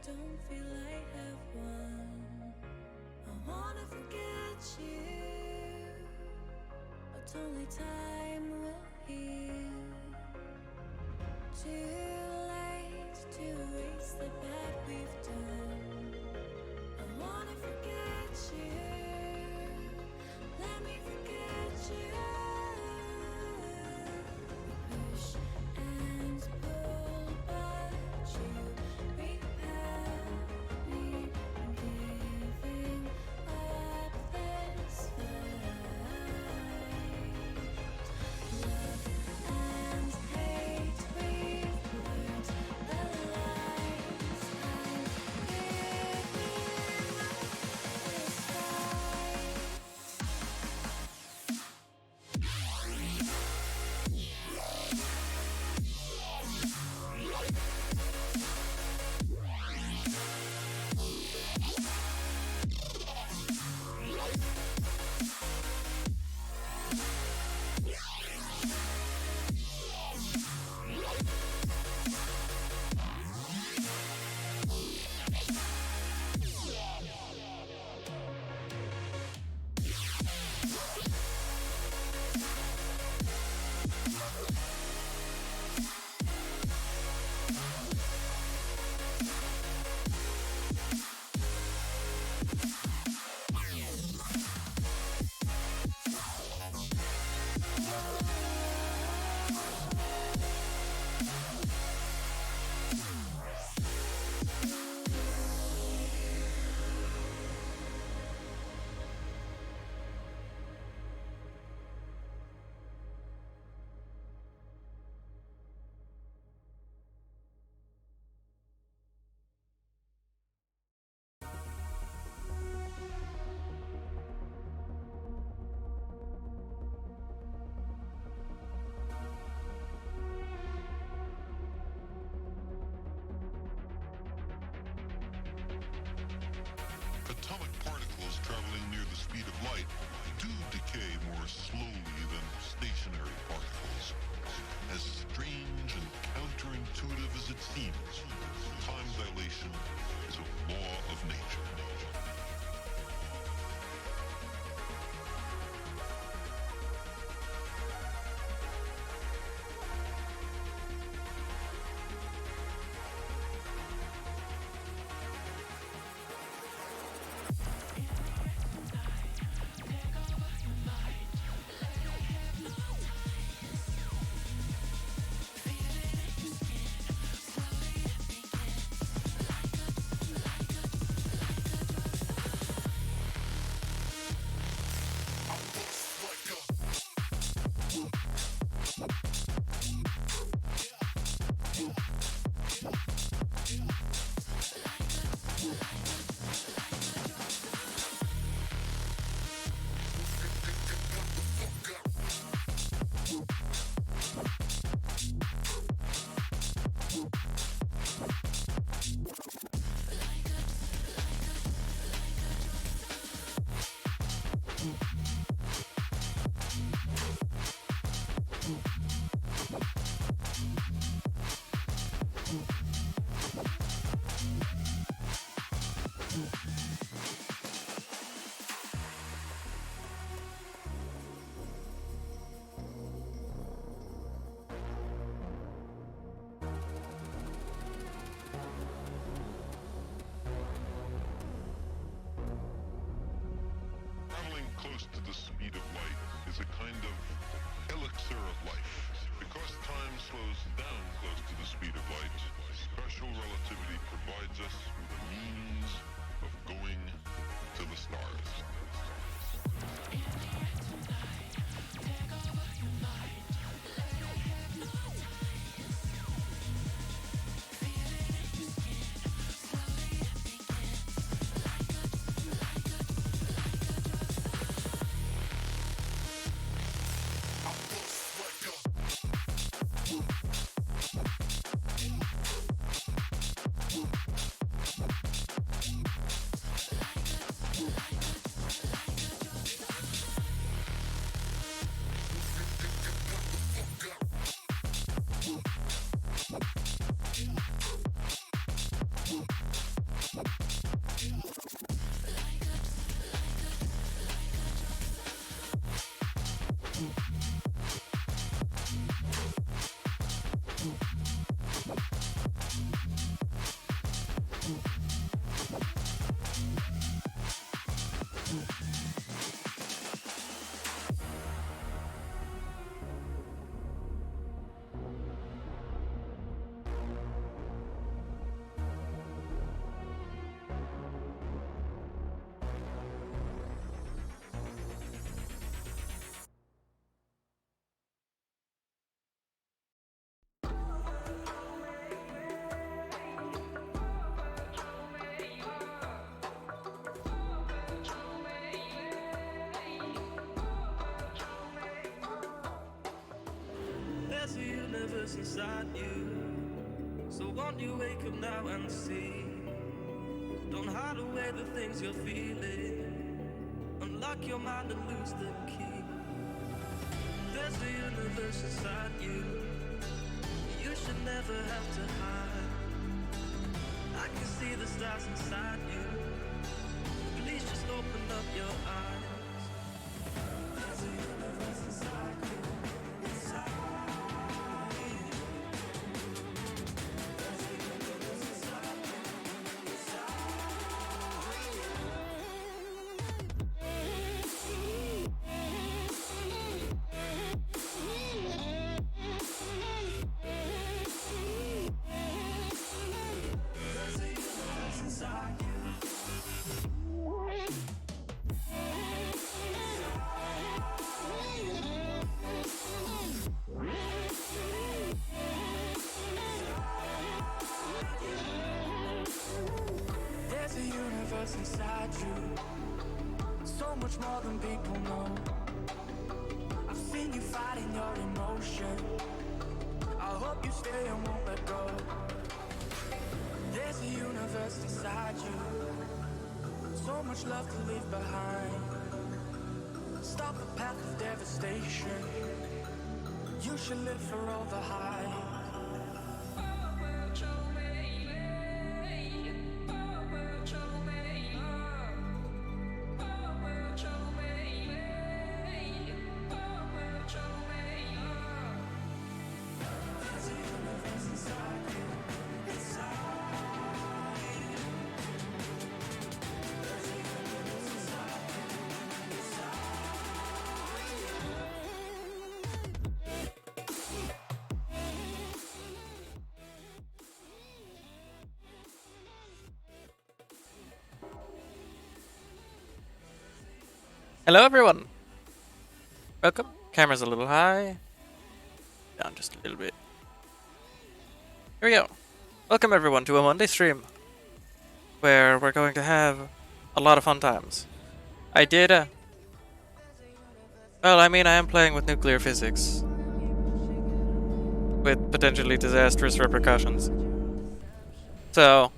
don't feel I have one. I wanna forget you, but only time will heal. Too late to erase the bad we've done. I wanna forget you. Let me forget you. Push and pull, but you repel me, giving up this fight. Love and hate, we've blurred the lines. I'm giving up this fight. Atomic particles traveling near the speed of light do decay more slowly than stationary particles. As strange and counterintuitive as it seems, time dilation is a law of nature. Slowly it begins, like a close to the speed of light is a kind of elixir of life. Because time slows down close to the speed of light, special relativity provides us with a means of going to the stars. There's a universe inside you, so won't you wake up now and see? Don't hide away the things you're feeling, unlock your mind and lose the key. There's a universe inside you, you should never have to hide. I can see the stars inside you, please just open up your eyes. There's a universe inside you. There's a universe inside you, so much more than people know. I've seen you fighting your emotion, I hope you stay and won't let go. There's a universe inside you, so much love to leave behind. Stop the path of devastation, you should live for all the hype. Hello everyone! Welcome. Camera's a little high. Down just a little bit. Here we go. Welcome everyone to a Monday stream, where we're going to have a lot of fun times. I did well, I mean, I am playing with nuclear physics, with potentially disastrous repercussions. So,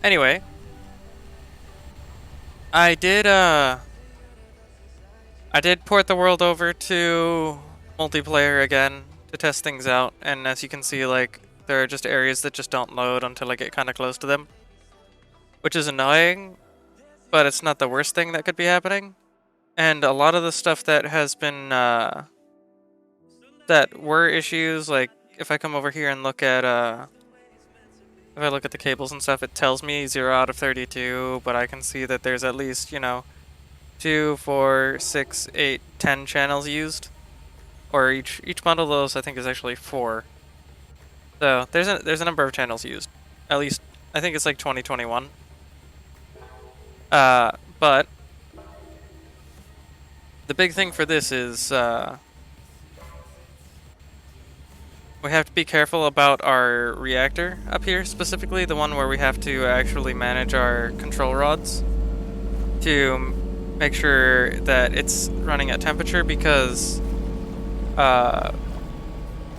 anyway, I did port the world over to multiplayer again to test things out, and as you can see, like, there are just areas that just don't load until I get kind of close to them, which is annoying, but it's not the worst thing that could be happening. And a lot of the stuff that has been, that were issues, like, if I come over here and look at, if I look at the cables and stuff, it tells me 0 out of 32, but I can see that there's at least, you know, 2, 4, 6, 8, 10 channels used. Or each bundle of those I think is actually 4. So there's a number of channels used. At least I think it's like 2021. But the big thing for this is we have to be careful about our reactor up here, specifically the one where we have to actually manage our control rods to make sure that it's running at temperature, because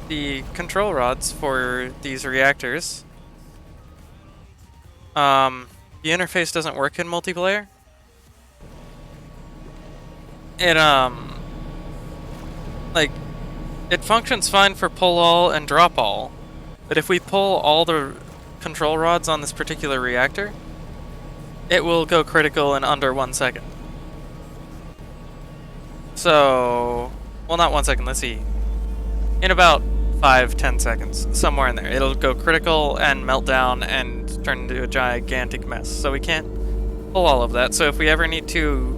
the control rods for these reactors, the interface doesn't work in multiplayer. It like, it functions fine for pull all and drop all, but if we pull all the control rods on this particular reactor, it will go critical in under 1 second. So, well, not 1 second, let's see. In about 5-10 seconds, somewhere in there, it'll go critical and melt down and turn into a gigantic mess. So we can't pull all of that. So if we ever need to,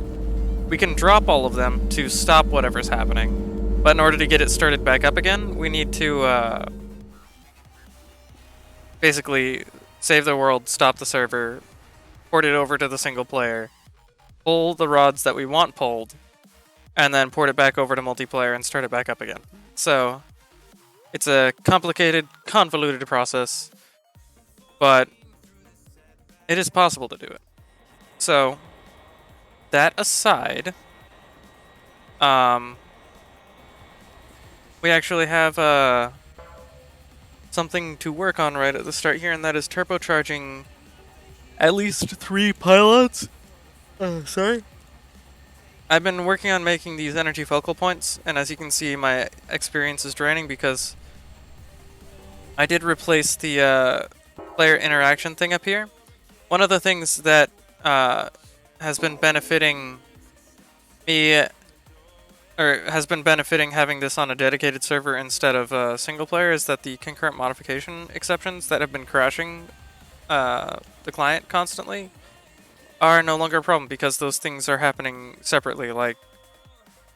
we can drop all of them to stop whatever's happening. But in order to get it started back up again, we need to basically save the world, stop the server, port it over to the single player, pull the rods that we want pulled, and then port it back over to multiplayer and start it back up again. So it's a complicated, convoluted process, but it is possible to do it. So that aside, we actually have something to work on right at the start here, and that is turbocharging at least 3 pylons. Sorry. I've been working on making these energy focal points, and as you can see, my experience is draining because I did replace the player interaction thing up here. One of the things that has been benefiting me, or has been benefiting having this on a dedicated server instead of single player, is that the concurrent modification exceptions that have been crashing the client constantly are no longer a problem, because those things are happening separately. Like,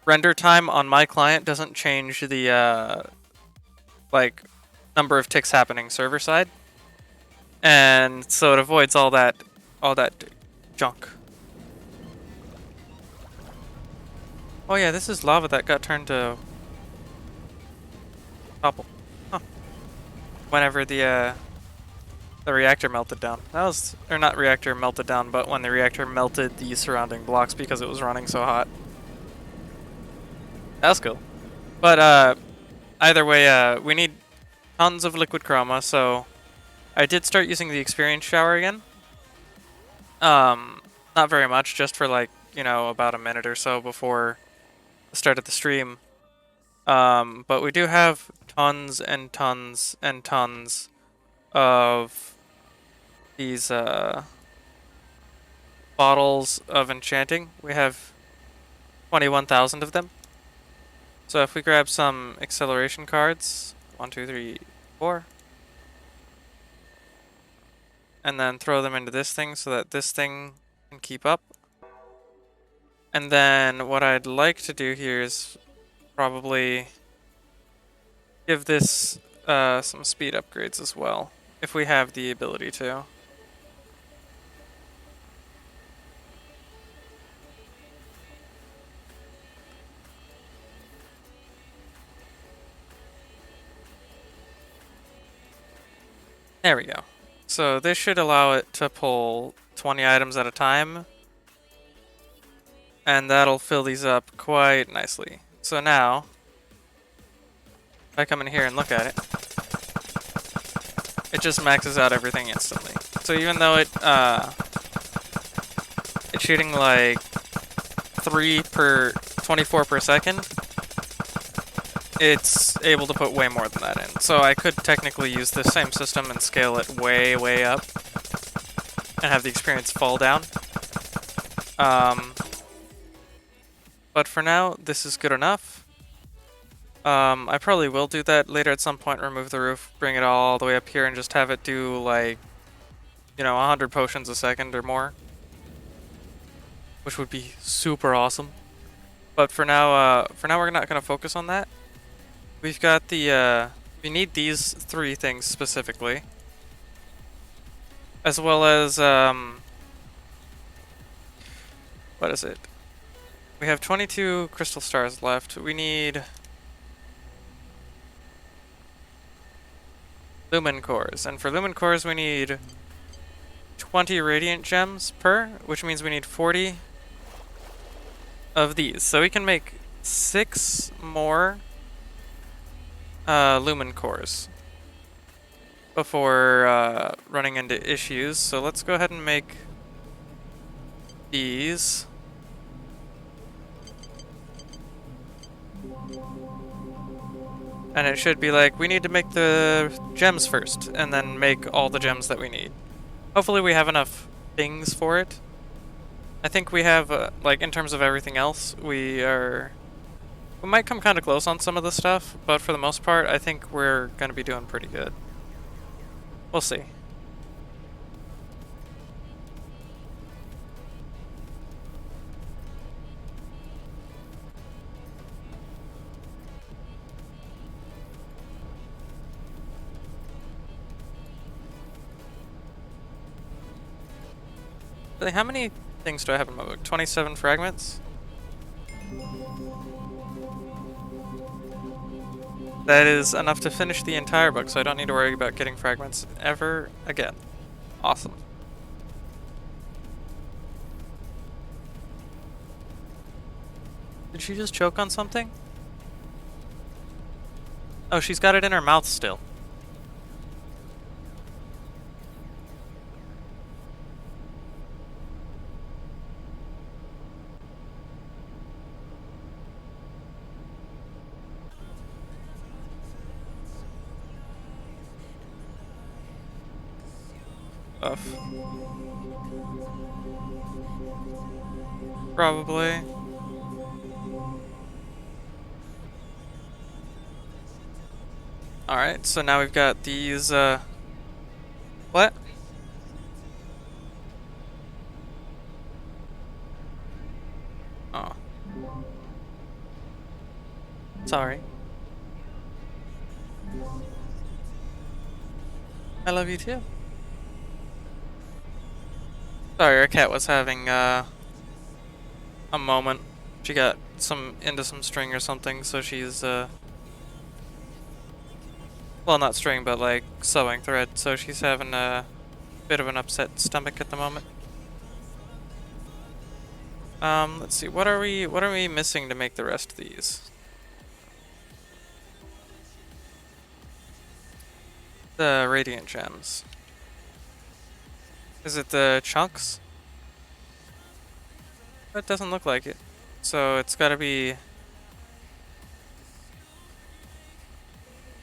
render time on my client doesn't change the like number of ticks happening server side, and so it avoids all that junk. Oh yeah, this is lava that got turned to topple. Huh. Whenever the reactor melted down. That was, or not reactor melted down, but when the reactor melted the surrounding blocks because it was running so hot. That was cool. But either way, we need tons of liquid chroma, so I did start using the experience shower again. Not very much, just for like, you know, about a minute or so before the start of the stream. But we do have tons and tons and tons of these bottles of enchanting. We have 21,000 of them. So if we grab some acceleration cards, 1, 2, 3, 4, and then throw them into this thing so that this thing can keep up. And then what I'd like to do here is probably give this some speed upgrades as well, if we have the ability to. There we go. So this should allow it to pull 20 items at a time, and that'll fill these up quite nicely. So now, if I come in here and look at it, it just maxes out everything instantly. So even though it's shooting like 24 per second, it's able to put way more than that in. So I could technically use this same system and scale it way, way up and have the experience fall down. But for now, this is good enough. I probably will do that later at some point, remove the roof, bring it all the way up here, and just have it do like, you know, 100 potions a second or more. which would be super awesome. But for now we're not gonna focus on that. We've got the we need these 3 things specifically, as well as what is it? We have 22 crystal stars left. We need lumen cores, and for lumen cores we need 20 radiant gems per, which means we need 40 of these. So we can make 6 more lumen cores before running into issues. So let's go ahead and make these. And it should be like, we need to make the gems first, and then make all the gems that we need. Hopefully we have enough things for it. I think we have, like, in terms of everything else, we might come kind of close on some of the stuff, but for the most part, I think we're going to be doing pretty good. We'll see. How many things do I have in my book? 27 fragments? That is enough to finish the entire book, so I don't need to worry about getting fragments ever again. Awesome. Did she just choke on something? Oh, she's got it in her mouth still. Probably. Alright, so now we've got these, what? Oh. Sorry. I love you too. Sorry, our cat was having, a moment. She got into some string or something, so she's, well, not string, but like sewing thread, so she's having a bit of an upset stomach at the moment. Let's see, what are we missing to make the rest of these? The radiant gems. Is it the chunks? It doesn't look like it. So it's gotta be...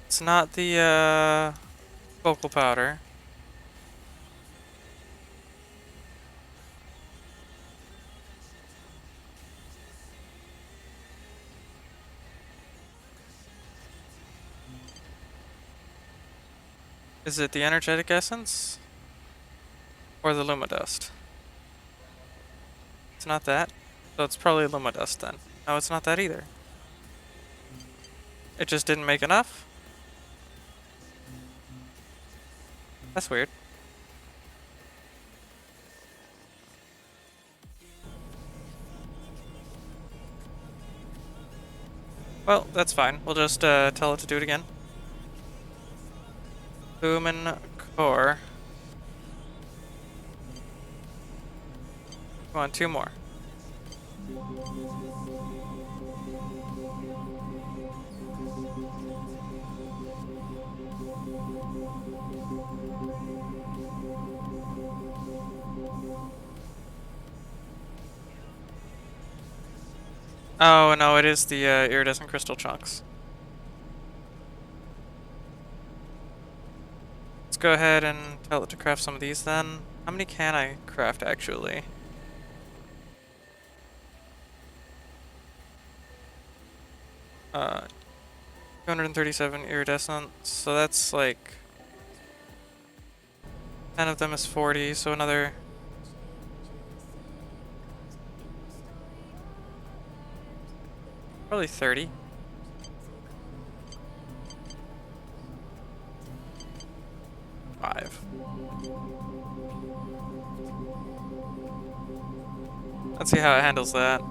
It's not the, vocal powder. Is it the energetic essence? Or the Lumadust? It's not that. So it's probably Lumadust then. No, it's not that either. It just didn't make enough? That's weird. Well, that's fine. We'll just tell it to do it again. Lumen core. Come on, 2 more. Oh, no, it is the iridescent crystal chunks. Let's go ahead and tell it to craft some of these then. How many can I craft, actually? Uh, 237 iridescent, so that's like 10 of them is 40, so another Probably 30. Five. Let's see how it handles that. And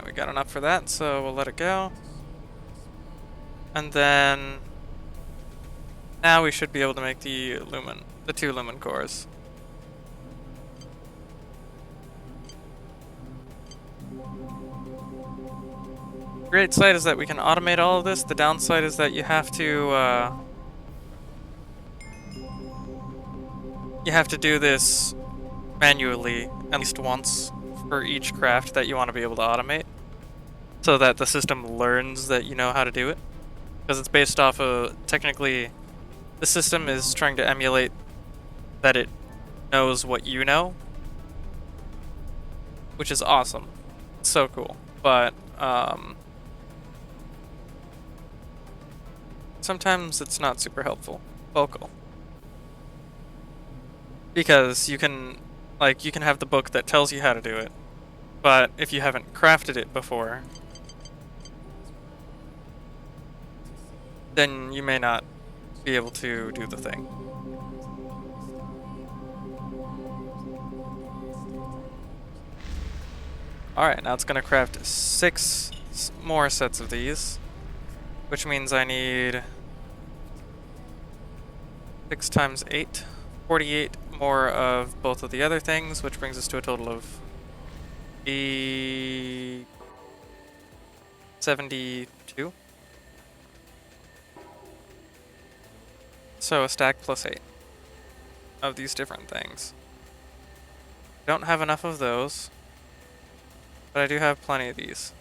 we got enough for that, so we'll let it go. And then now we should be able to make the two lumen cores. The great side is that we can automate all of this. The downside is that you have to do this manually at least once for each craft that you want to be able to automate, so that the system learns that you know how to do it. Because it's based off of, technically, the system is trying to emulate that it knows what you know, which is awesome. It's so cool. But sometimes it's not super helpful. Vocal. Because you can have the book that tells you how to do it, but if you haven't crafted it before, then you may not be able to do the thing. Alright, now it's gonna craft 6 more sets of these, which means I need 6 times 8, 48 more of both of the other things, which brings us to a total of 72. So a stack plus 8 of these different things. Don't have enough of those, but I do have plenty of these.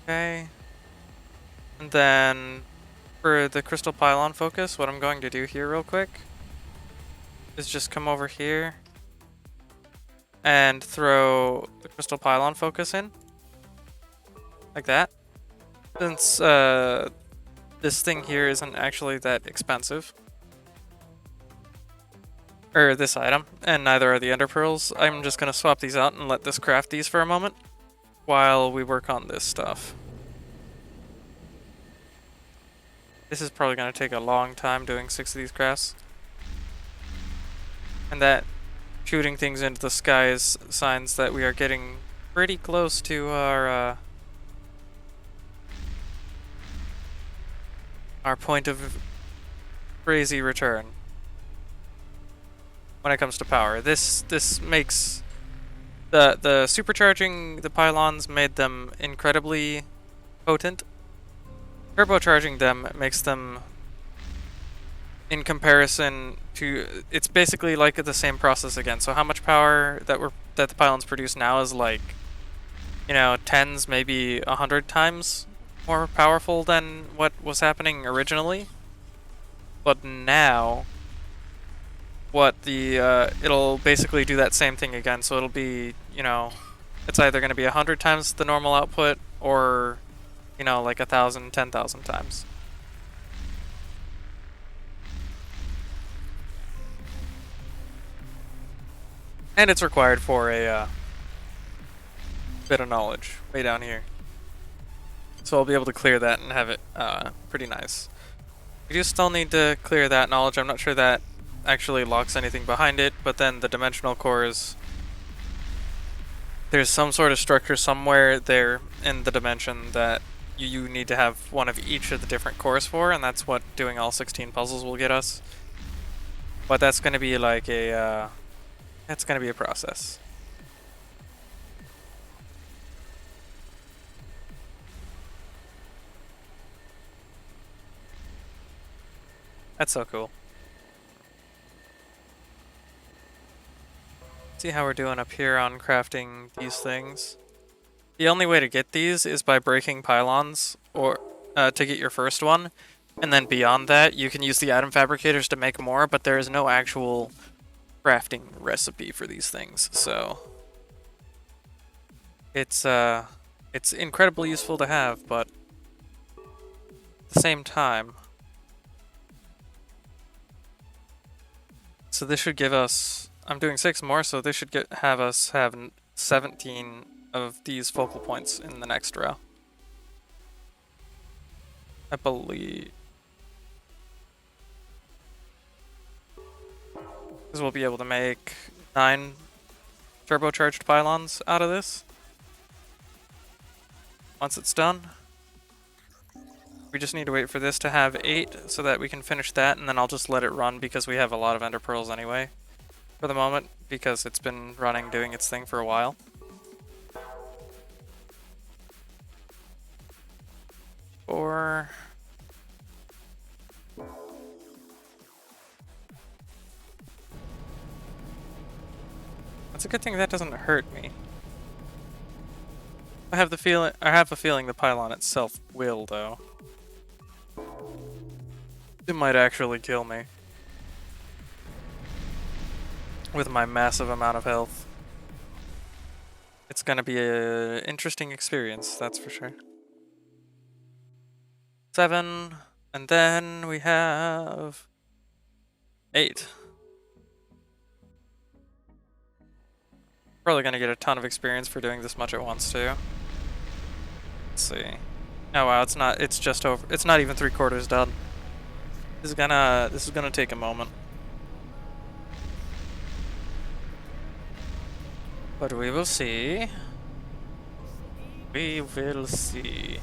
Okay. And then for the crystal pylon focus, what I'm going to do here real quick is just come over here and throw the crystal pylon focus in. Like that. Since this thing here isn't actually that expensive, or this item, and neither are the ender pearls, I'm just going to swap these out and let this craft these for a moment while we work on this stuff. This is probably going to take a long time doing 6 of these crafts. And that shooting things into the sky is signs that we are getting pretty close to our point of crazy return when it comes to power. This makes the supercharging the pylons made them incredibly potent. Turbocharging them makes them, in comparison to, it's basically like the same process again. So how much power that the pylons produce now is like, you know, tens, maybe 100 times more powerful than what was happening originally. But now, it'll basically do that same thing again. So it'll be, you know, it's either going to be 100 times the normal output, or, you know, like 1,000, 10,000 times. And it's required for a bit of knowledge way down here. So I'll be able to clear that and have it pretty nice. We do still need to clear that knowledge. I'm not sure that actually locks anything behind it, but then the dimensional cores, there's some sort of structure somewhere there in the dimension that you need to have one of each of the different cores for, and that's what doing all 16 puzzles will get us. But that's going to be like a that's going to be a process. That's so cool. See how we're doing up here on crafting these things. The only way to get these is by breaking pylons, or to get your first one, and then beyond that you can use the atom fabricators to make more, but there is no actual crafting recipe for these things, so it's incredibly useful to have, but at the same time, so this should give us I'm doing 6 more, so this should have us have 17 of these focal points in the next row. I believe. Because we'll be able to make 9 turbocharged pylons out of this. Once it's done. We just need to wait for this to have 8 so that we can finish that, and then I'll just let it run because we have a lot of ender pearls anyway for the moment, because it's been running, doing its thing for a while. Or it's a good thing that doesn't hurt me. I have a feeling the pylon itself will, though. It might actually kill me. With my massive amount of health. It's gonna be an interesting experience, that's for sure. 7, and then we have 8. Probably gonna get a ton of experience for doing this much at once too. Let's see. Oh wow, it's just over. It's not even 3/4 done. This is gonna take a moment. But we will see. We will see.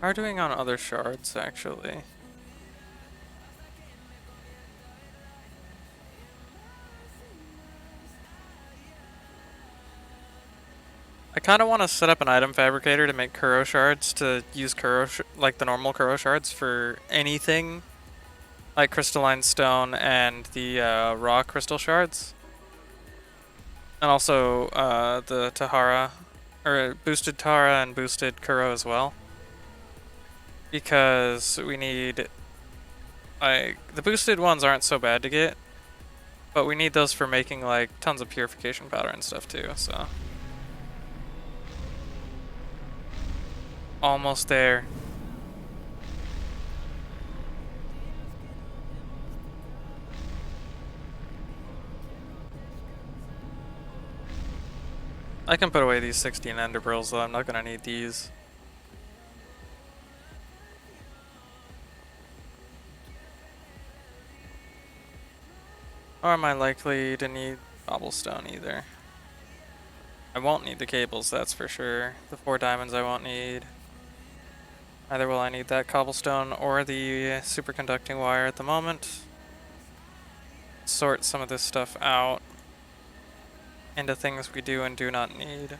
Are doing on other shards, actually. I kind of want to set up an item fabricator to make Kuro shards, to use like the normal Kuro shards for anything like crystalline stone and the raw crystal shards. And also the Tahara, or boosted Tahara and boosted Kuro as well. Because we need, like, the boosted ones aren't so bad to get, but we need those for making like tons of purification powder and stuff too, so. Almost there. I can put away these 16 ender pearls though, I'm not gonna need these. Or am I likely to need cobblestone either? I won't need the cables, that's for sure. The 4 diamonds I won't need. Either will I need that cobblestone or the superconducting wire at the moment. Sort some of this stuff out into things we do and do not need.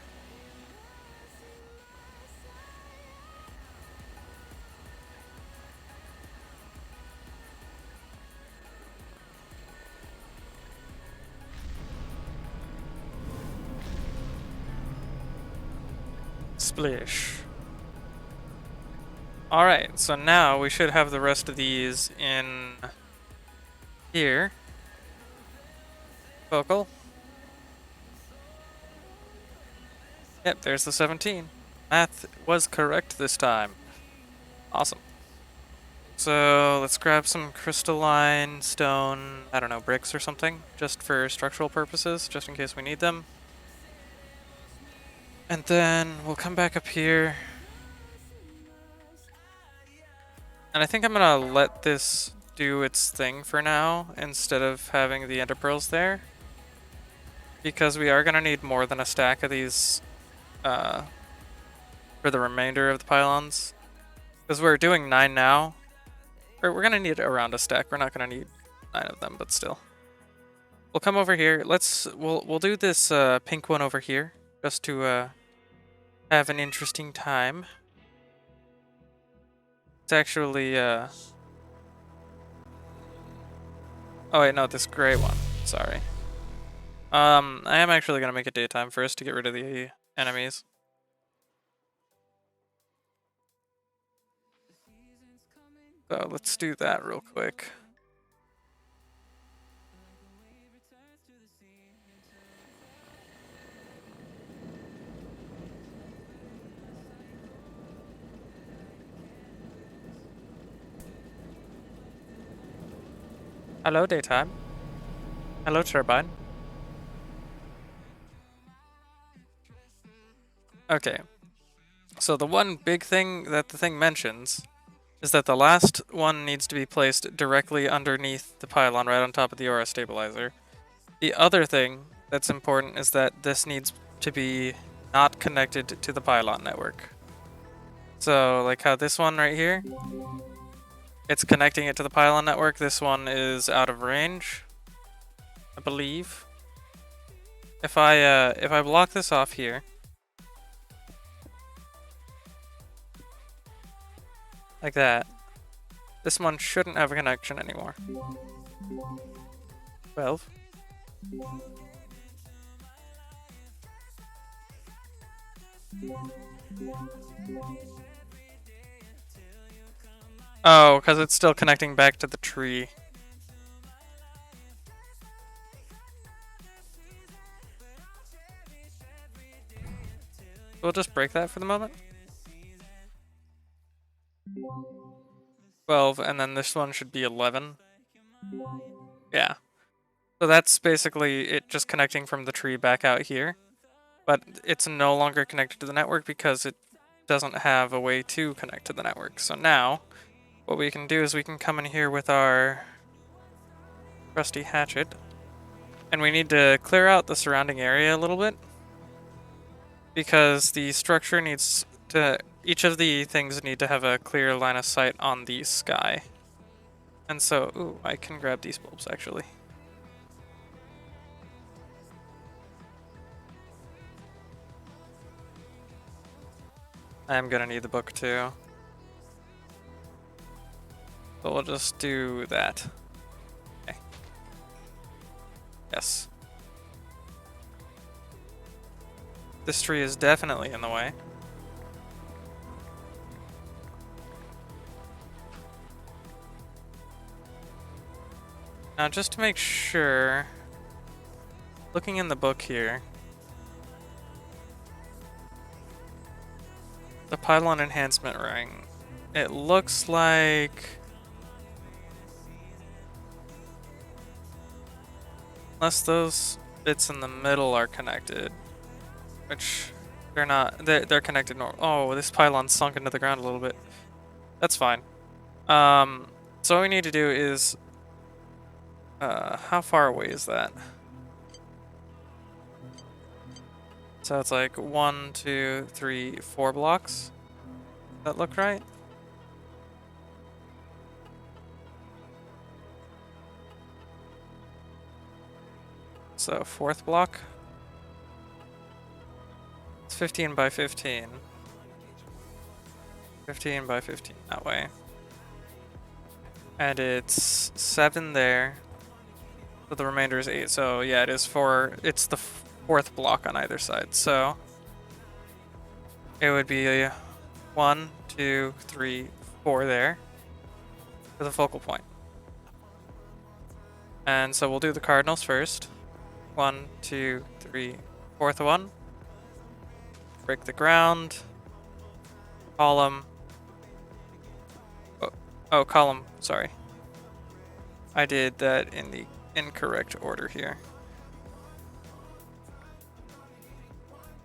Splish. Alright, so now we should have the rest of these in here. Focal. Yep, there's the 17. Math was correct this time. Awesome. So let's grab some crystalline stone, I don't know, bricks or something, just for structural purposes, just in case we need them. And then we'll come back up here. And I think I'm gonna let this do its thing for now, instead of having the ender pearls there. Because we are gonna need more than a stack of these for the remainder of the pylons. Because we're doing 9 now. Or we're gonna need around a stack. We're not gonna need 9 of them, but still. We'll come over here. We'll do this pink one over here, just to have an interesting time. It's actually oh wait, no, this gray one. Sorry. I am actually gonna make it daytime first to get rid of the enemies. So let's do that real quick. Hello, daytime. Hello, turbine. Okay. So the one big thing that the thing mentions is that the last one needs to be placed directly underneath the pylon, right on top of the aura stabilizer. The other thing that's important is that this needs to be not connected to the pylon network. So, like how this one right here, it's connecting it to the pylon network. This one is out of range, I believe. If I block this off here, like that, this one shouldn't have a connection anymore. 12. Oh, because it's still connecting back to the tree. We'll just break that for the moment. 12, and then this one should be 11. Yeah. So that's basically it just connecting from the tree back out here. But it's no longer connected to the network because it doesn't have a way to connect to the network. So now, what we can do is we can come in here with our rusty hatchet. And we need to clear out the surrounding area a little bit. Because the structure needs to... Each of the things need to have a clear line of sight on the sky. And so... Ooh, I can grab these bulbs, actually. I'm gonna need the book, too. So we'll just do that. Okay. Yes. This tree is definitely in the way. Now, just to make sure, looking in the book here, the pylon enhancement ring, it looks like, unless those bits in the middle are connected, which they're not, they're connected normal. Oh, this pylon's sunk into the ground a little bit. That's fine. So what we need to do is, how far away is that? So it's like 1, 2, 3, 4 blocks. Does that look right? So fourth block. It's 15 by 15. 15 by 15 that way. And it's 7 there. So the remainder is 8. So yeah, it is 4. It's the fourth block on either side. So it would be 1, 2, 3, 4 there for the focal point. And so we'll do the cardinals first. 1, 2, 3, fourth one. Break the ground. Column. Oh, column, sorry. I did that in the incorrect order here.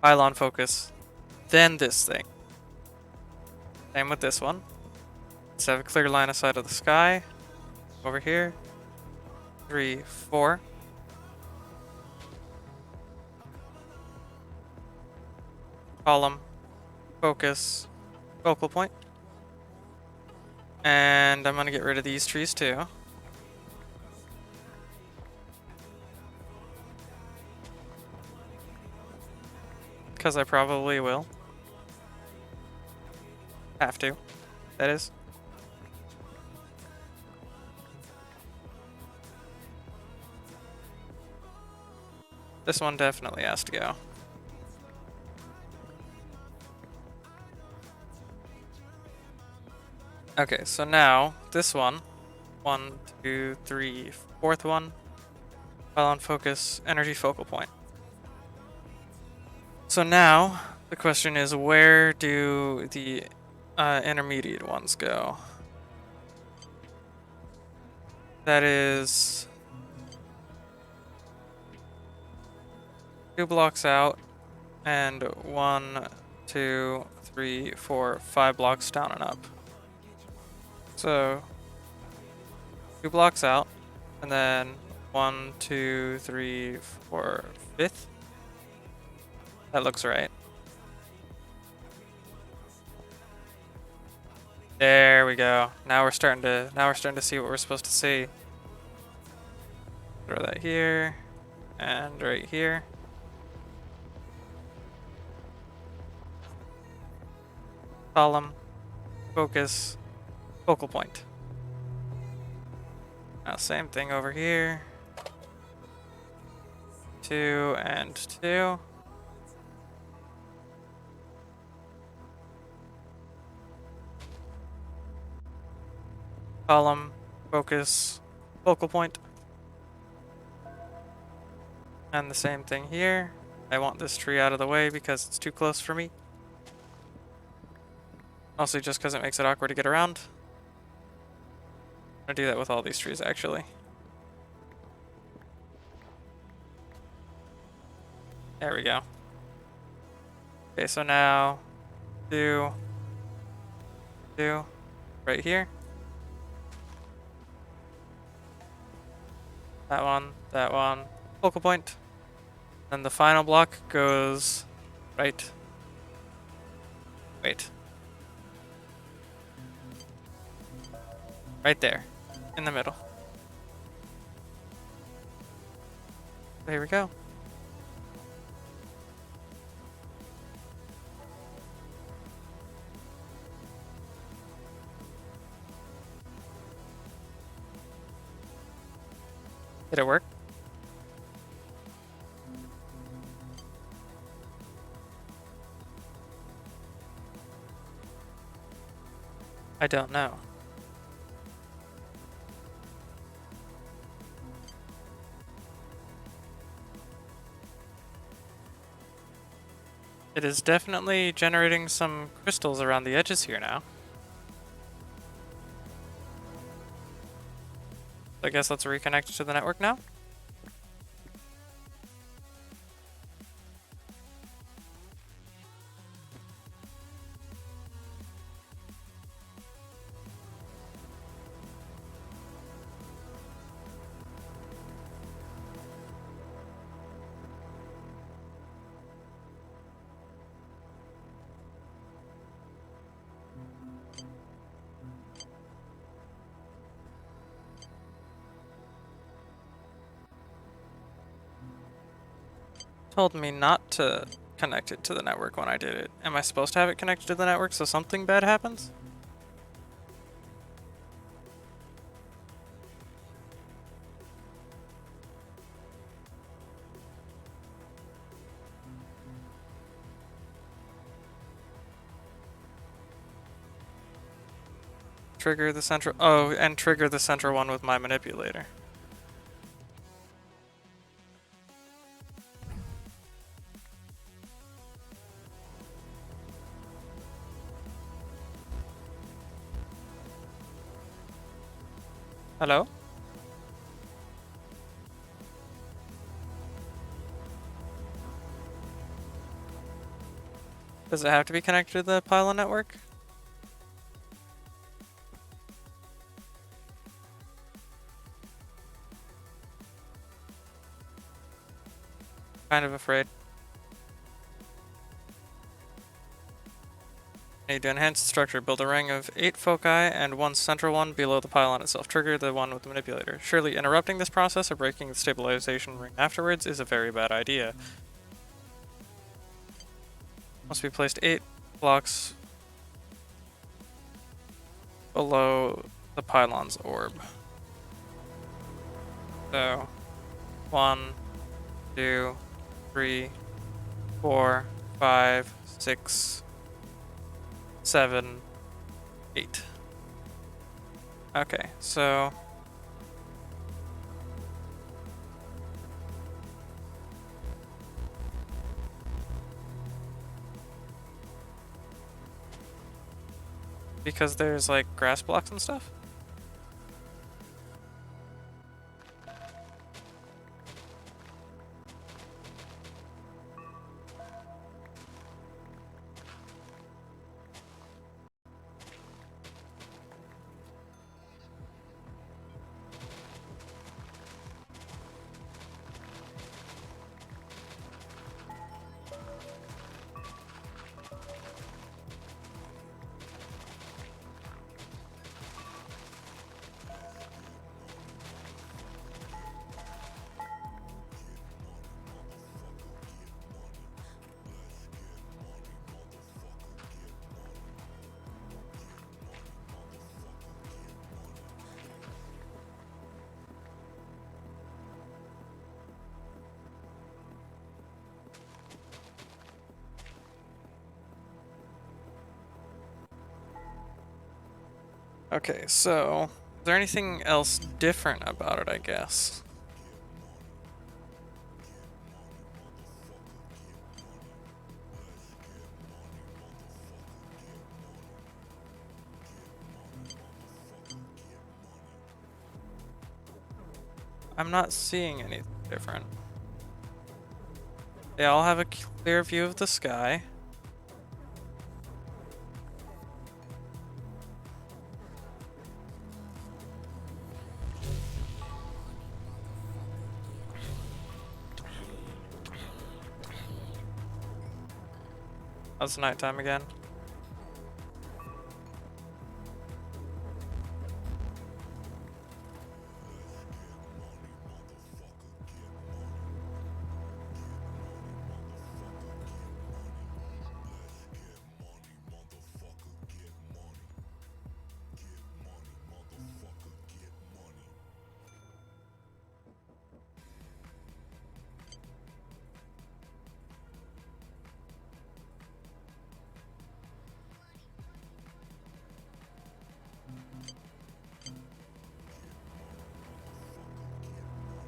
Pylon focus, then this thing. Same with this one. Let's have a clear line of sight of the sky. Over here. 3, 4. Column, focus, focal point. And I'm gonna get rid of these trees too. Because I probably will. Have to, that is. This one definitely has to go. Okay, so now this one, 1, 2, 3, fourth one, pylon focus, energy focal point. So now the question is, where do the intermediate ones go? That is 2 blocks out, and 1, 2, 3, 4, 5 blocks down and up. So 2 blocks out, and then 1, 2, 3, 4, 5th. That looks right. There we go. Now we're starting to see what we're supposed to see. Throw that here and right here. Column, focus, focal point. Now same thing over here. 2 and 2. Column, focus, focal point. And the same thing here. I want this tree out of the way because it's too close for me. Mostly just because it makes it awkward to get around. I'm gonna do that with all these trees actually. There we go. Okay, so now 2, 2, right here. That one, focal point. Then the final block goes right. Wait. Right there, in the middle. There we go. Did it work? I don't know. It is definitely generating some crystals around the edges here now. I guess let's reconnect to the network now. Told me not to connect it to the network when I did it. Am I supposed to have it connected to the network so something bad happens? Trigger the central... Oh, and trigger the central one with my manipulator. Hello? Does it have to be connected to the Pylon network? Kind of afraid. Need to enhance the structure. Build a ring of 8 foci and 1 central one below the pylon itself. Trigger the one with the manipulator. Surely interrupting this process or breaking the stabilization ring afterwards is a very bad idea. Must be placed 8 blocks below the pylon's orb. So 1, 2, 3, 4, 5, 6, 7, 8. Okay, so because there's like grass blocks and stuff. Okay, so is there anything else different about it, I guess? I'm not seeing anything different. They all have a clear view of the sky. How's nighttime again?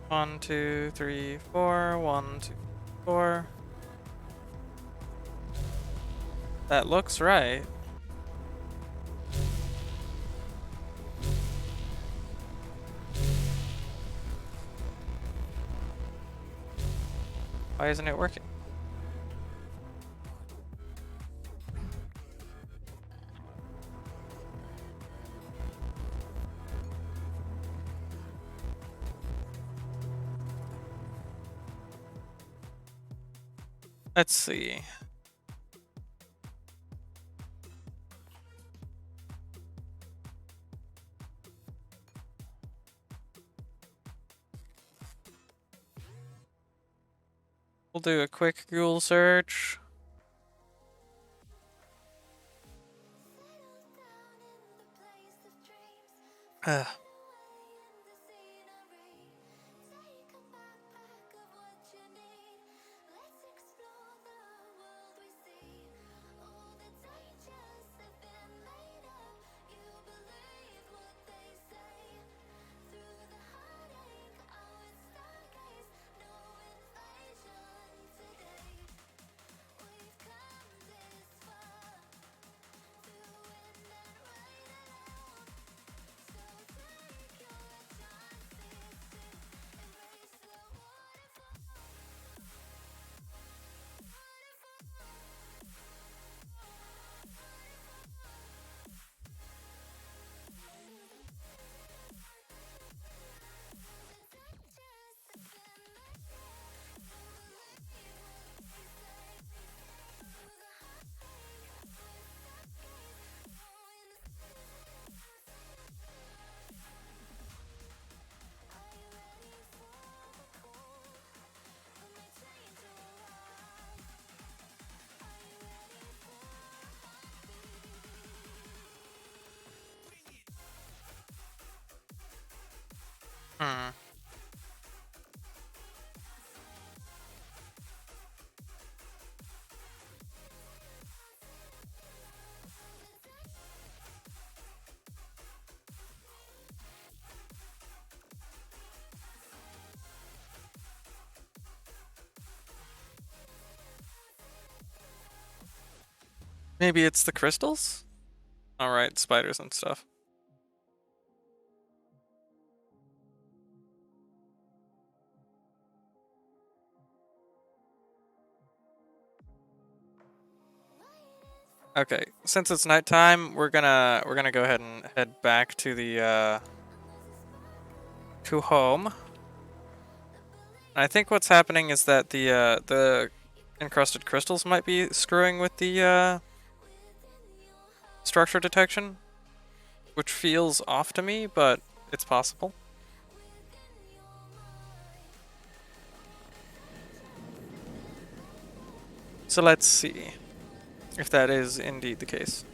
One, two, three, four. 1, 2, 4. That looks right. Why isn't it working? Let's see. We'll do a quick Google search. Ugh. Hmm. Maybe it's the crystals? Alright, spiders and stuff. Okay, since it's nighttime, we're gonna go ahead and head back to the to home. I think what's happening is that the encrusted crystals might be screwing with the structure detection, which feels off to me, but it's possible. So let's see if that is indeed the case.